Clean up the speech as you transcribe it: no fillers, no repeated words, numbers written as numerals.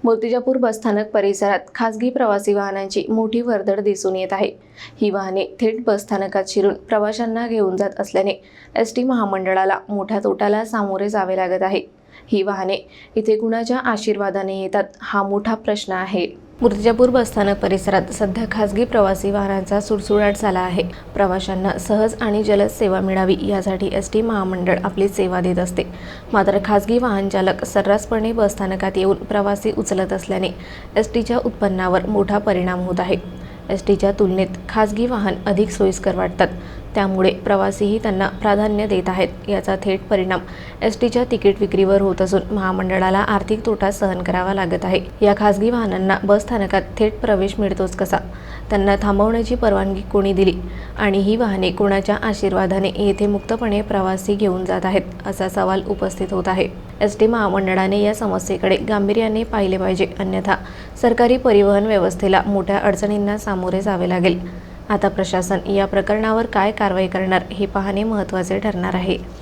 मूर्तिजापूर बसस्थानक परिसरात खासगी प्रवासी वाहनांची मोठी वर्दळ दिसून येत आहे। ही वाहने थेट बसस्थानकात शिरून प्रवाशांना घेऊन जात असल्याने एसटी महामंडळाला मोठ्या तोट्याला सामोरे जावे लागत आहे। ही वाहने इथे कुणाच्या आशीर्वादाने येतात हा मोठा प्रश्न आहे। मूर्तिजापूर बसस्थानक परिसरात सध्या खासगी प्रवासी वाहनांचा सुळसुळाट झाला आहे। प्रवाशांना सहज आणि जलद सेवा मिळावी यासाठी एसटी महामंडळ आपली सेवा देत असते। मात्र खासगी वाहन चालक सर्रासपणे बसस्थानकात येऊन प्रवासी उचलत असल्याने एसटीच्या उत्पन्नावर मोठा परिणाम होत आहे। एसटीच्या तुलनेत खासगी वाहन अधिक सोयीस्कर वाटतात, त्यामुळे प्रवासीही त्यांना प्राधान्य देत आहेत। याचा थेट परिणाम एसटीच्या तिकीट विक्रीवर होत असून महामंडळाला आर्थिक तोटा सहन करावा लागत आहे। या खासगी वाहनांना बसस्थानकात थेट प्रवेश मिळतोच कसा? त्यांना थांबवण्याची परवानगी कोणी दिली? आणि ही वाहने कोणाच्या आशीर्वादाने येथे मुक्तपणे प्रवासी घेऊन जात आहेत, असा सवाल उपस्थित होत आहे। एसटी महामंडळाने या समस्येकडे गांभीर्याने पाहिले पाहिजे, अन्यथा सरकारी परिवहन व्यवस्थेला मोठ्या अडचणींना सामोरे जावे लागेल। आता प्रशासन या प्रकरणावर काय कारवाई करणार हे पाहणे महत्त्वाचे ठरणार आहे।